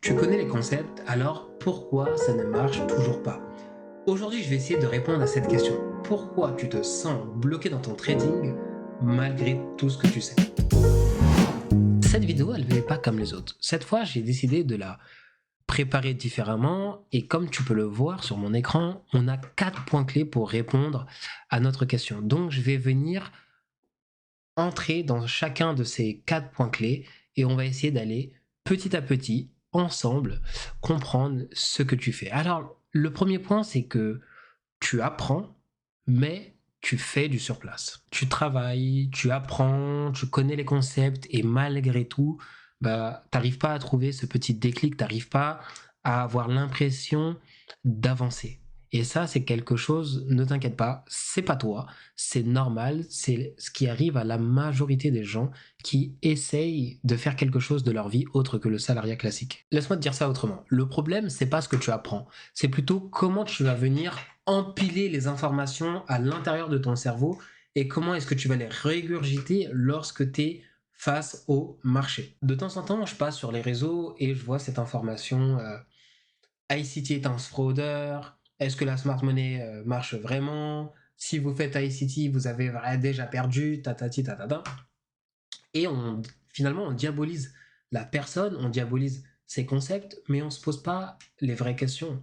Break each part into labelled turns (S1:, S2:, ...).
S1: Tu connais les concepts, alors pourquoi ça ne marche toujours pas? Aujourd'hui, je vais essayer de répondre à cette question. Pourquoi tu te sens bloqué dans ton trading malgré tout ce que tu sais? Cette vidéo, elle n'est pas comme les autres. Cette fois, j'ai décidé de la préparer différemment et comme tu peux le voir sur mon écran, on a 4 points clés pour répondre à notre question. Donc, je vais venir entrer dans chacun de ces 4 points clés et on va essayer d'aller petit à petit, ensemble, comprendre ce que tu fais. Alors, le premier point, c'est que tu apprends, mais tu fais du surplace. Tu travailles, tu apprends, tu connais les concepts et malgré tout, t'arrives pas à trouver ce petit déclic, t'arrives pas à avoir l'impression d'avancer. Et ça, c'est quelque chose, ne t'inquiète pas, c'est pas toi, c'est normal, c'est ce qui arrive à la majorité des gens qui essayent de faire quelque chose de leur vie autre que le salariat classique. Laisse-moi te dire ça autrement. Le problème, c'est pas ce que tu apprends, c'est plutôt comment tu vas venir empiler les informations à l'intérieur de ton cerveau et comment est-ce que tu vas les régurgiter lorsque tu es face au marché. De temps en temps, je passe sur les réseaux et je vois cette information ICT est un fraudeur, est-ce que la smart money marche vraiment? Si vous faites ICT, vous avez déjà perdu, tatati tatata. Et finalement, on diabolise la personne, on diabolise ses concepts, mais on ne se pose pas les vraies questions.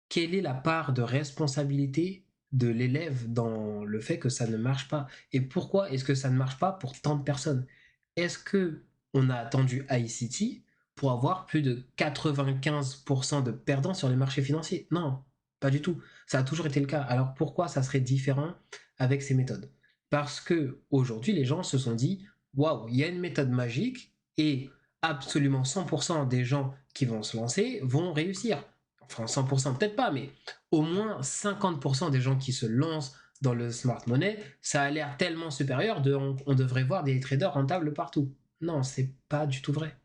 S1: Quelle est la part de responsabilité de l'élève dans le fait que ça ne marche pas? Et pourquoi est-ce que ça ne marche pas pour tant de personnes? Est-ce que on a attendu ICT pour avoir plus de 95% de perdants sur les marchés financiers? Non, pas du tout. Ça a toujours été le cas. Alors pourquoi ça serait différent avec ces méthodes? Parce que aujourd'hui, les gens se sont dit, waouh, il y a une méthode magique et absolument 100% des gens qui vont se lancer vont réussir. Enfin, 100% peut-être pas, mais au moins 50% des gens qui se lancent dans le smart money, ça a l'air tellement supérieur, on devrait voir des traders rentables partout. Non, c'est pas du tout vrai.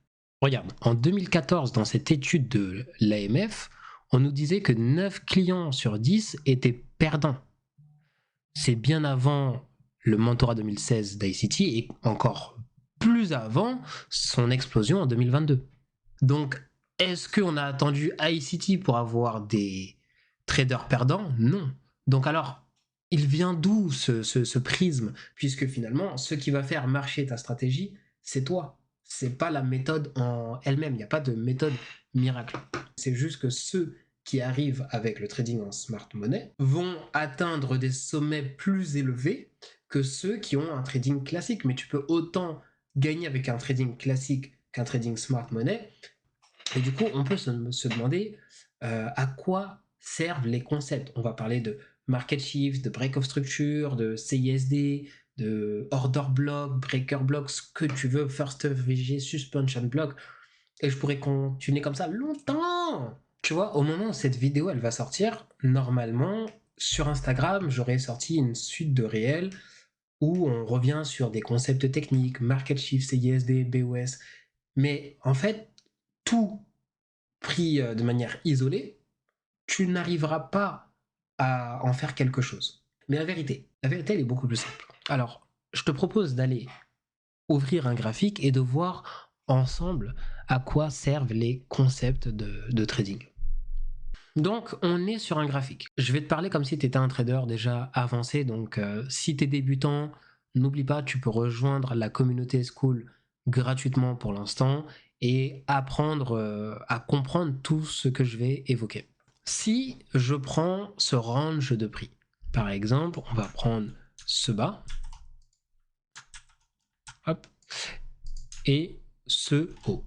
S1: Regarde, en 2014, dans cette étude de l'AMF, on nous disait que 9 clients sur 10 étaient perdants. C'est bien avant le mentorat 2016 d'ICT et encore plus avant son explosion en 2022. Donc, est-ce qu'on a attendu ICT pour avoir des traders perdants? Non. Donc alors, il vient d'où ce prisme? Puisque finalement, ce qui va faire marcher ta stratégie, c'est toi. C'est pas la méthode en elle-même. Il n'y a pas de méthode miracle. C'est juste que ceux qui arrivent avec le trading en smart money vont atteindre des sommets plus élevés que ceux qui ont un trading classique. Mais tu peux autant gagner avec un trading classique qu'un trading smart money. Et du coup, on peut se demander à quoi servent les concepts. On va parler de market shift, de break of structure, de CISD, de order block, breaker block, ce que tu veux, first VG, suspension block. Et je pourrais continuer comme ça longtemps. Tu vois, au moment où cette vidéo elle va sortir, normalement, sur Instagram, j'aurais sorti une suite de réels où on revient sur des concepts techniques, market shift, CISD, BOS. Mais en fait, tout pris de manière isolée, tu n'arriveras pas à en faire quelque chose. Mais la vérité, elle est beaucoup plus simple. Alors, je te propose d'aller ouvrir un graphique et de voir ensemble à quoi servent les concepts de trading. Donc, on est sur un graphique. Je vais te parler comme si tu étais un trader déjà avancé. Donc, si tu es débutant, n'oublie pas, tu peux rejoindre la communauté School gratuitement pour l'instant et apprendre à comprendre tout ce que je vais évoquer. Si je prends ce range de prix, par exemple, on va prendre ce bas, hop, et ce haut.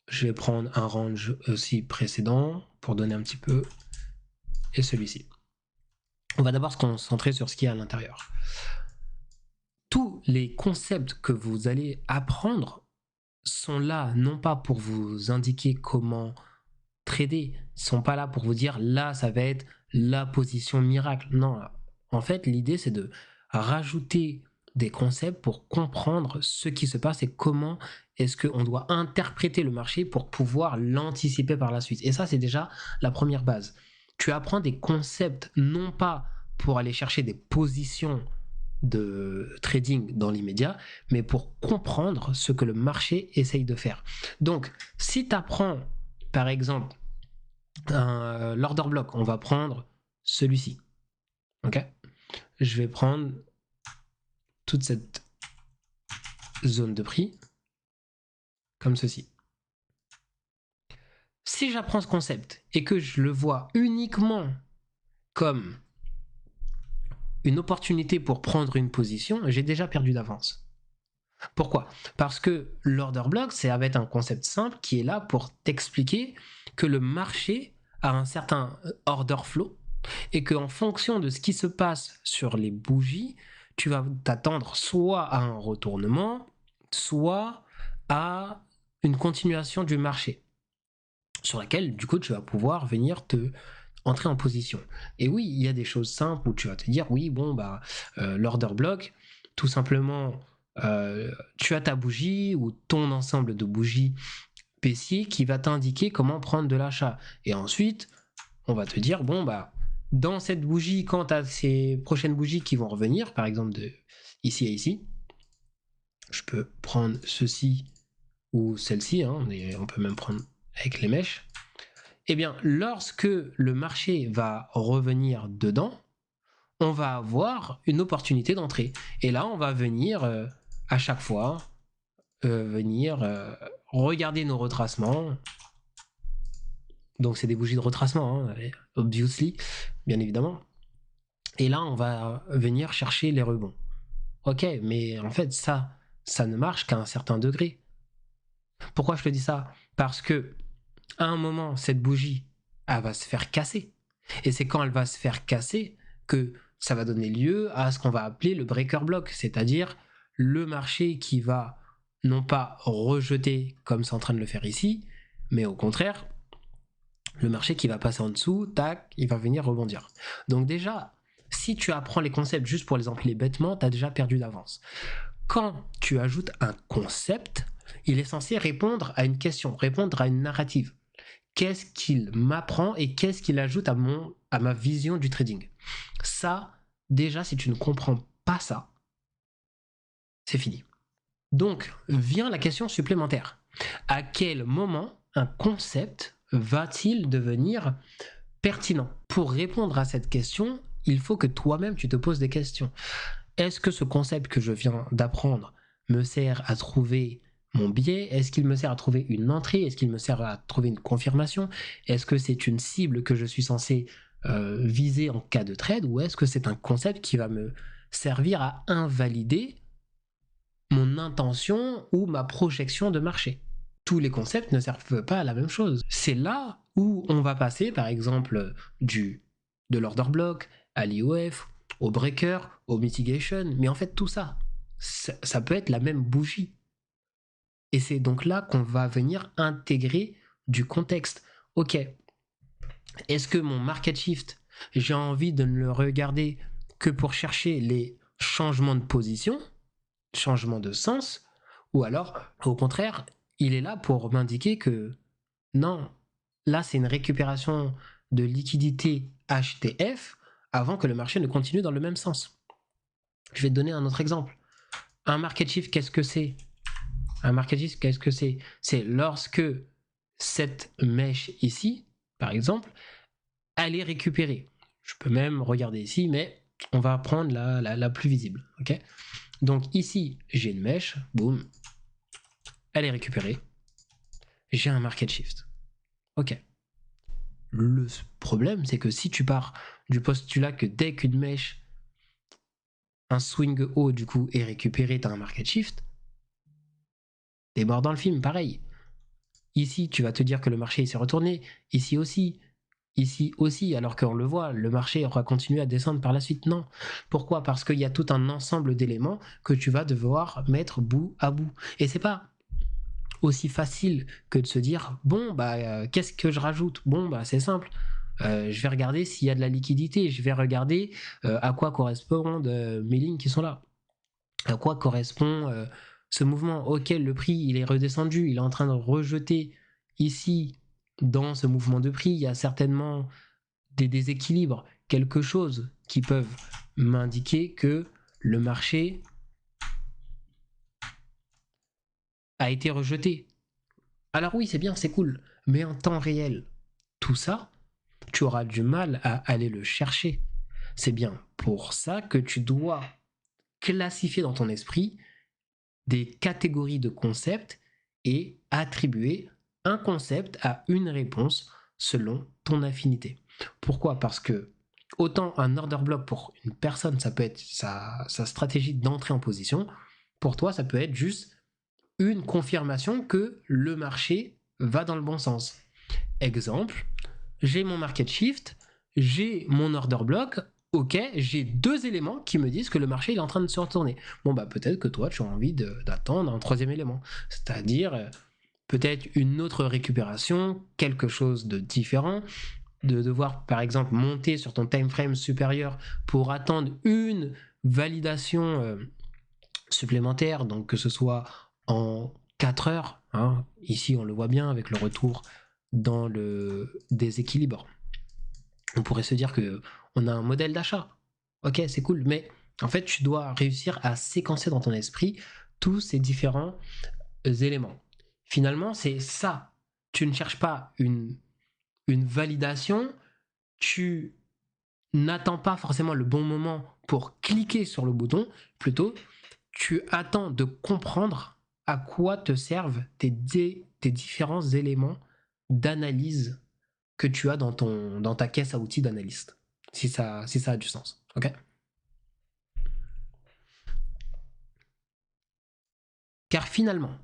S1: Je vais prendre un range aussi précédent pour donner un petit peu, et celui-ci. On va d'abord se concentrer sur ce qu'il y a à l'intérieur. Tous les concepts que vous allez apprendre sont là non pas pour vous indiquer comment trader, ils sont pas là pour vous dire là ça va être la position miracle. Non, en fait l'idée c'est de rajouter des concepts pour comprendre ce qui se passe et comment est-ce qu'on doit interpréter le marché pour pouvoir l'anticiper par la suite. Et ça c'est déjà la première base. Tu apprends des concepts non pas pour aller chercher des positions de trading dans l'immédiat, mais pour comprendre ce que le marché essaye de faire. Donc, si tu apprends, par exemple, l'order block, on va prendre celui-ci. Ok ? Je vais prendre toute cette zone de prix comme ceci. Si j'apprends ce concept et que je le vois uniquement comme une opportunité pour prendre une position, j'ai déjà perdu d'avance. Pourquoi ? Parce que l'order block, ça va être un concept simple qui est là pour t'expliquer que le marché a un certain order flow et qu'en fonction de ce qui se passe sur les bougies, tu vas t'attendre soit à un retournement, soit à une continuation du marché sur laquelle, du coup, tu vas pouvoir venir te entrer en position. Et oui, il y a des choses simples où tu vas te dire, oui, bon, l'order block, tout simplement, tu as ta bougie ou ton ensemble de bougies baissier qui va t'indiquer comment prendre de l'achat. Et ensuite, on va te dire, bon, dans cette bougie, quand tu as ces prochaines bougies qui vont revenir, par exemple de ici à ici, je peux prendre ceci ou celle-ci, hein, mais on peut même prendre avec les mèches. Eh bien, lorsque le marché va revenir dedans, on va avoir une opportunité d'entrée. Et là, on va venir à chaque fois regarder nos retracements. Donc, c'est des bougies de retracement, hein, obviously, bien évidemment. Et là, on va venir chercher les rebonds. Ok, mais en fait, ça ne marche qu'à un certain degré. Pourquoi je te dis ça ? Parce que à un moment, cette bougie, elle va se faire casser. Et c'est quand elle va se faire casser que ça va donner lieu à ce qu'on va appeler le breaker block, c'est-à-dire le marché qui va non pas rejeter comme c'est en train de le faire ici, mais au contraire, le marché qui va passer en dessous, tac, il va venir rebondir. Donc déjà, si tu apprends les concepts juste pour les empiler bêtement, tu as déjà perdu d'avance. Quand tu ajoutes un concept, il est censé répondre à une question, répondre à une narrative. Qu'est-ce qu'il m'apprend et qu'est-ce qu'il ajoute à ma vision du trading. Ça, déjà, si tu ne comprends pas ça, c'est fini. Donc, vient la question supplémentaire. À quel moment un concept va-t-il devenir pertinent ? Pour répondre à cette question, il faut que toi-même tu te poses des questions. Est-ce que ce concept que je viens d'apprendre me sert à trouver mon biais ? Est-ce qu'il me sert à trouver une entrée ? Est-ce qu'il me sert à trouver une confirmation ? Est-ce que c'est une cible que je suis censé viser en cas de trade ? Ou est-ce que c'est un concept qui va me servir à invalider mon intention ou ma projection de marché ? Tous les concepts ne servent pas à la même chose. C'est là où on va passer, par exemple, de l'order block à l'IOF, au breaker, au mitigation. Mais en fait, tout ça, ça peut être la même bougie. Et c'est donc là qu'on va venir intégrer du contexte. Ok, est-ce que mon market shift, j'ai envie de ne le regarder que pour chercher les changements de position, changements de sens, ou alors, au contraire, il est là pour m'indiquer que non, là c'est une récupération de liquidité HTF avant que le marché ne continue dans le même sens. Je vais te donner un autre exemple. Un market shift, qu'est-ce que c'est ? Un market shift, qu'est-ce que c'est ? C'est lorsque cette mèche ici, par exemple, elle est récupérée. Je peux même regarder ici, mais on va prendre la plus visible. Okay ? Donc ici, j'ai une mèche, boum, elle est récupérée. J'ai un market shift. Ok. Le problème, c'est que si tu pars du postulat que dès qu'une mèche, un swing haut, du coup, est récupéré, tu as un market shift, t'es mort dans le film, pareil. Ici, tu vas te dire que le marché s'est retourné. Ici aussi, alors qu'on le voit, le marché aura continué à descendre par la suite. Non. Pourquoi ? Parce qu'il y a tout un ensemble d'éléments que tu vas devoir mettre bout à bout. Et c'est pas aussi facile que de se dire bon qu'est-ce que je rajoute ? Bon c'est simple. Je vais regarder s'il y a de la liquidité, je vais regarder à quoi correspondent mes lignes qui sont là, à quoi correspond ce mouvement. Ok, le prix il est redescendu, il est en train de rejeter ici dans ce mouvement de prix, il y a certainement des déséquilibres, quelque chose qui peuvent m'indiquer que le marché a été rejeté. Alors oui, c'est bien, c'est cool, mais en temps réel, tout ça, tu auras du mal à aller le chercher. C'est bien pour ça que tu dois classifier dans ton esprit des catégories de concepts et attribuer un concept à une réponse selon ton affinité. Pourquoi? Parce que autant un order block pour une personne, ça peut être sa stratégie d'entrée en position, pour toi, ça peut être juste une confirmation que le marché va dans le bon sens. Exemple, j'ai mon market shift, j'ai mon order block, ok, j'ai deux éléments qui me disent que le marché est en train de se retourner. Bon, bah peut-être que toi, tu as envie d'attendre un troisième élément, c'est-à-dire peut-être une autre récupération, quelque chose de différent, de devoir par exemple monter sur ton time frame supérieur pour attendre une validation supplémentaire, donc que ce soit en 4 heures, hein. Ici on le voit bien avec le retour dans le déséquilibre. On pourrait se dire que on a un modèle d'achat. Ok, c'est cool, mais en fait, tu dois réussir à séquencer dans ton esprit tous ces différents éléments. Finalement, c'est ça. Tu ne cherches pas une validation, tu n'attends pas forcément le bon moment pour cliquer sur le bouton, plutôt, tu attends de comprendre à quoi te servent tes différents éléments d'analyse que tu as dans ta caisse à outils d'analyste. Si ça a du sens. Ok? Car finalement,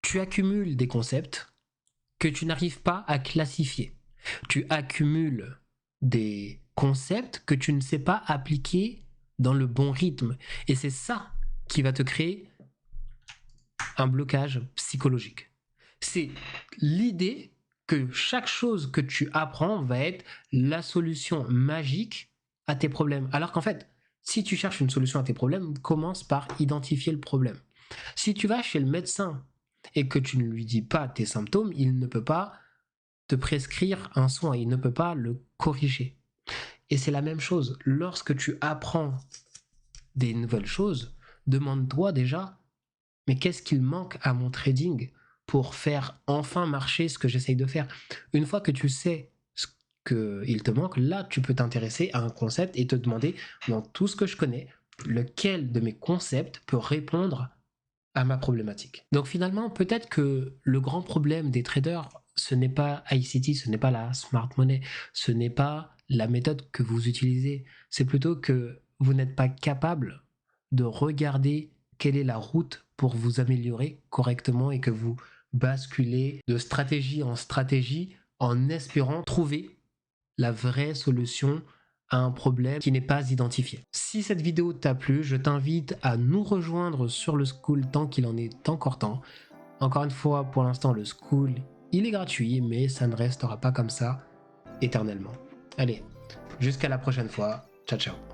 S1: tu accumules des concepts que tu n'arrives pas à classifier. Tu accumules des concepts que tu ne sais pas appliquer dans le bon rythme. Et c'est ça qui va te créer un blocage psychologique. C'est l'idée que chaque chose que tu apprends va être la solution magique à tes problèmes. Alors qu'en fait, si tu cherches une solution à tes problèmes, commence par identifier le problème. Si tu vas chez le médecin et que tu ne lui dis pas tes symptômes, il ne peut pas te prescrire un soin, il ne peut pas le corriger. Et c'est la même chose. Lorsque tu apprends des nouvelles choses, demande-toi déjà, mais qu'est-ce qu'il manque à mon trading pour faire enfin marcher ce que j'essaye de faire? Une fois que tu sais ce qu'il te manque, là, tu peux t'intéresser à un concept et te demander, dans tout ce que je connais, lequel de mes concepts peut répondre à ma problématique. Donc finalement, peut-être que le grand problème des traders, ce n'est pas ICT, ce n'est pas la smart money, ce n'est pas la méthode que vous utilisez, c'est plutôt que vous n'êtes pas capable de regarder quelle est la route pour vous améliorer correctement et que vous basculez de stratégie en stratégie en espérant trouver la vraie solution à un problème qui n'est pas identifié. Si cette vidéo t'a plu, je t'invite à nous rejoindre sur le Skool tant qu'il en est encore temps. Encore une fois, pour l'instant, le Skool, il est gratuit, mais ça ne restera pas comme ça éternellement. Allez, jusqu'à la prochaine fois. Ciao, ciao.